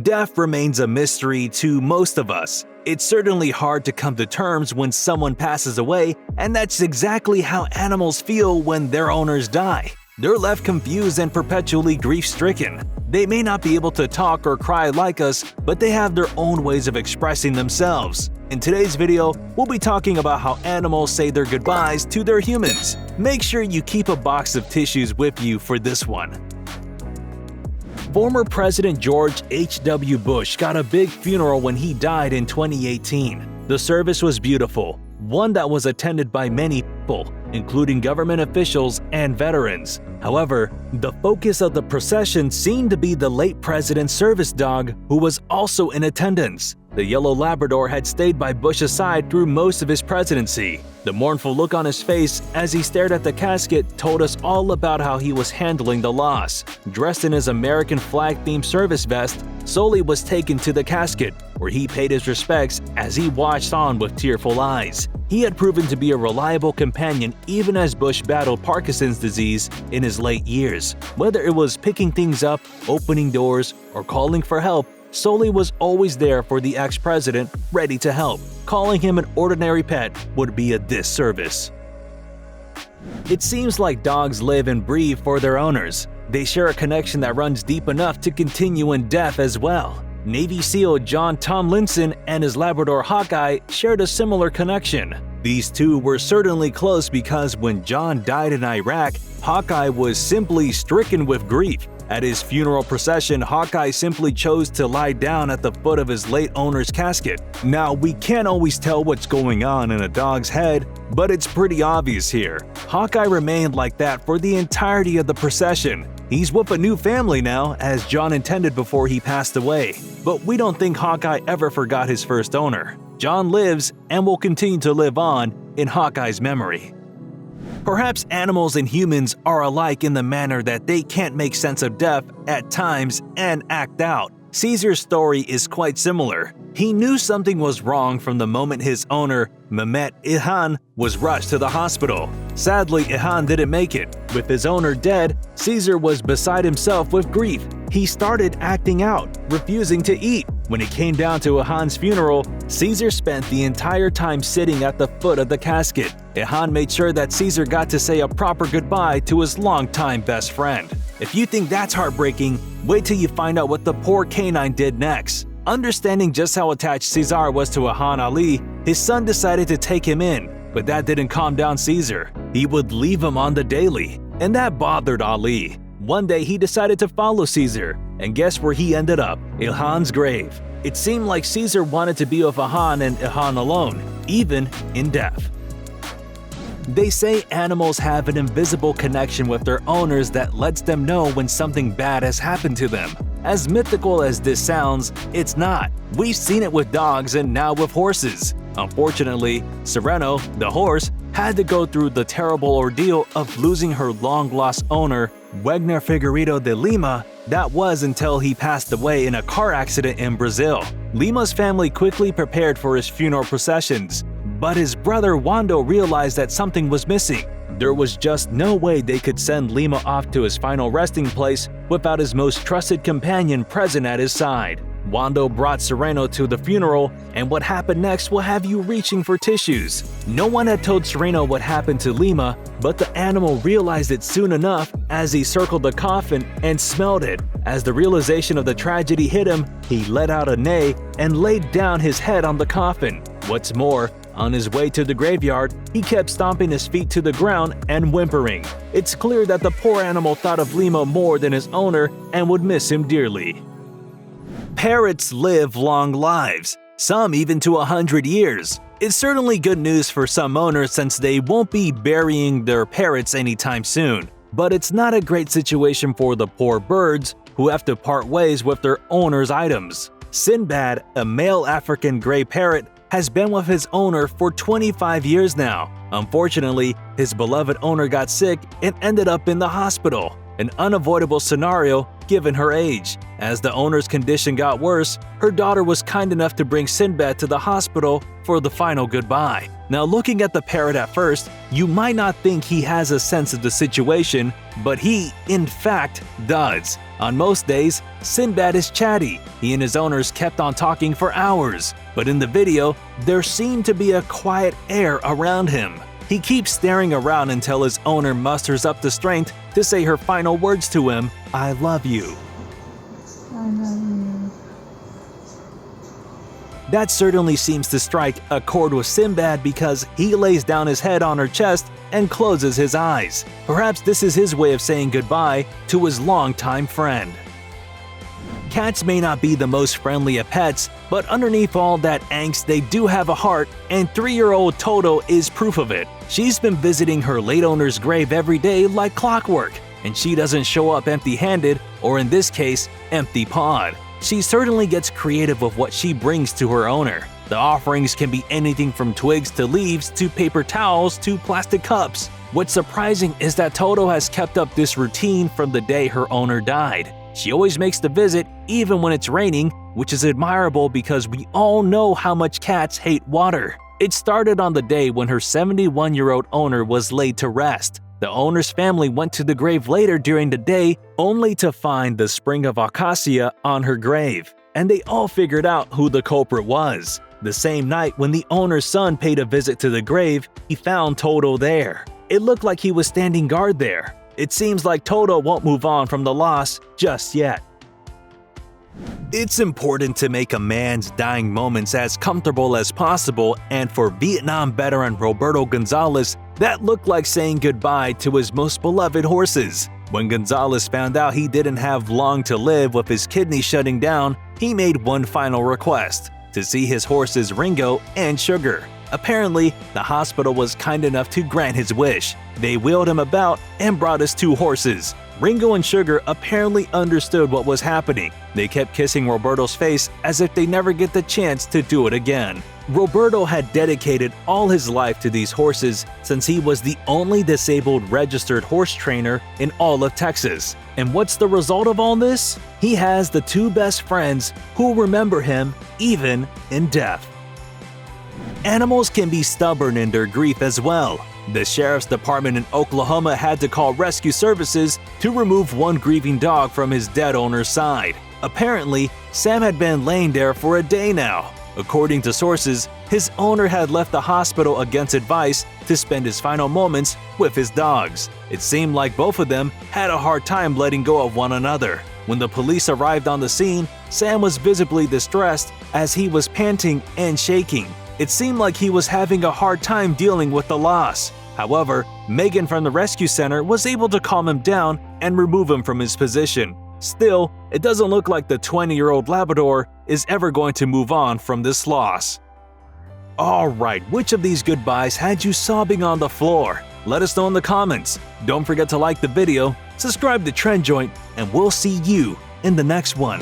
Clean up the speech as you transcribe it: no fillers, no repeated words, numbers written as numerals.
Death remains a mystery to most of us. It's certainly hard to come to terms when someone passes away, and that's exactly how animals feel when their owners die. They're left confused and perpetually grief-stricken. They may not be able to talk or cry like us, but they have their own ways of expressing themselves. In today's video, we'll be talking about how animals say their goodbyes to their humans. Make sure you keep a box of tissues with you for this one. Former President George H.W. Bush got a big funeral when he died in 2018. The service was beautiful, one that was attended by many people, including government officials and veterans. However, the focus of the procession seemed to be the late president's service dog, who was also in attendance. The yellow labrador had stayed by Bush's side through most of his presidency. The mournful look on his face as he stared at the casket told us all about how he was handling the loss. Dressed in his American flag-themed service vest, Sully was taken to the casket, where he paid his respects as he watched on with tearful eyes. He had proven to be a reliable companion even as Bush battled Parkinson's disease in his late years. Whether it was picking things up, opening doors, or calling for help, Sully was always there for the ex-president, ready to help. Calling him an ordinary pet would be a disservice. It seems like dogs live and breathe for their owners. They share a connection that runs deep enough to continue in death as well. Navy SEAL John Tomlinson and his Labrador Hawkeye shared a similar connection. These two were certainly close because when John died in Iraq, Hawkeye was simply stricken with grief. At his funeral procession, Hawkeye simply chose to lie down at the foot of his late owner's casket. Now, we can't always tell what's going on in a dog's head, but it's pretty obvious here. Hawkeye remained like that for the entirety of the procession. He's with a new family now, as John intended before he passed away. But we don't think Hawkeye ever forgot his first owner. John lives and will continue to live on in Hawkeye's memory. Perhaps animals and humans are alike in the manner that they can't make sense of death at times and act out. Caesar's story is quite similar. He knew something was wrong from the moment his owner, Mehmet İlhan, was rushed to the hospital. Sadly, İlhan didn't make it. With his owner dead, Caesar was beside himself with grief. He started acting out, refusing to eat. When it came down to İlhan's funeral, Caesar spent the entire time sitting at the foot of the casket. İlhan made sure that Caesar got to say a proper goodbye to his longtime best friend. If you think that's heartbreaking, wait till you find out what the poor canine did next. Understanding just how attached Caesar was to İlhan Ali, his son decided to take him in, but that didn't calm down Caesar. He would leave him on the daily, and that bothered Ali. One day he decided to follow Caesar, and guess where he ended up? İlhan's grave. It seemed like Caesar wanted to be with İlhan and İlhan alone, even in death. They say animals have an invisible connection with their owners that lets them know when something bad has happened to them. As mythical as this sounds, it's not. We've seen it with dogs and now with horses. Unfortunately, Sereno, the horse, had to go through the terrible ordeal of losing her long-lost owner, Wagner Figueiredo de Lima. That was until he passed away in a car accident in Brazil. Lima's family quickly prepared for his funeral processions, but his brother Wando realized that something was missing. There was just no way they could send Lima off to his final resting place without his most trusted companion present at his side. Wando brought Sereno to the funeral, and what happened next will have you reaching for tissues. No one had told Sereno what happened to Lima, but the animal realized it soon enough as he circled the coffin and smelled it. As the realization of the tragedy hit him, he let out a neigh and laid down his head on the coffin. What's more, on his way to the graveyard, he kept stomping his feet to the ground and whimpering. It's clear that the poor animal thought of Lima more than his owner and would miss him dearly. Parrots live long lives, some even to 100 years. It's certainly good news for some owners since they won't be burying their parrots anytime soon. But it's not a great situation for the poor birds who have to part ways with their owner's items. Sinbad, a male African gray parrot, has been with his owner for 25 years now. Unfortunately, his beloved owner got sick and ended up in the hospital, an unavoidable scenario given her age. As the owner's condition got worse, her daughter was kind enough to bring Sinbad to the hospital for the final goodbye. Now, looking at the parrot at first, you might not think he has a sense of the situation, but he, in fact, does. On most days, Sinbad is chatty. He and his owners kept on talking for hours, but in the video, there seemed to be a quiet air around him. He keeps staring around until his owner musters up the strength to say her final words to him, "I love you." I love you. That certainly seems to strike a chord with Sinbad because he lays down his head on her chest and closes his eyes. Perhaps this is his way of saying goodbye to his longtime friend. Cats may not be the most friendly of pets, but underneath all that angst they do have a heart, and 3-year-old Toto is proof of it. She's been visiting her late owner's grave every day like clockwork, and she doesn't show up empty-handed, or in this case, empty-pawed. She certainly gets creative with what she brings to her owner. The offerings can be anything from twigs to leaves to paper towels to plastic cups. What's surprising is that Toto has kept up this routine from the day her owner died. She always makes the visit even when it's raining, which is admirable because we all know how much cats hate water. It started on the day when her 71-year-old owner was laid to rest. The owner's family went to the grave later during the day only to find the spring of acacia on her grave, and they all figured out who the culprit was. The same night when the owner's son paid a visit to the grave, he found Toto there. It looked like he was standing guard there. It seems like Toto won't move on from the loss just yet. It's important to make a man's dying moments as comfortable as possible, and for Vietnam veteran Roberto Gonzalez, that looked like saying goodbye to his most beloved horses. When Gonzalez found out he didn't have long to live with his kidney shutting down, he made one final request: to see his horses Ringo and Sugar. Apparently, the hospital was kind enough to grant his wish. They wheeled him about and brought his 2 horses. Ringo and Sugar apparently understood what was happening. They kept kissing Roberto's face as if they never get the chance to do it again. Roberto had dedicated all his life to these horses since he was the only disabled registered horse trainer in all of Texas. And what's the result of all this? He has the 2 best friends who remember him even in death. Animals can be stubborn in their grief as well. The sheriff's department in Oklahoma had to call rescue services to remove one grieving dog from his dead owner's side. Apparently, Sam had been laying there for a day now. According to sources, his owner had left the hospital against advice to spend his final moments with his dogs. It seemed like both of them had a hard time letting go of one another. When the police arrived on the scene, Sam was visibly distressed as he was panting and shaking. It seemed like he was having a hard time dealing with the loss. However, Megan from the rescue center was able to calm him down and remove him from his position. Still, it doesn't look like the 20-year-old Labrador is ever going to move on from this loss. Alright, which of these goodbyes had you sobbing on the floor? Let us know in the comments. Don't forget to like the video, subscribe to Trend Joint, and we'll see you in the next one.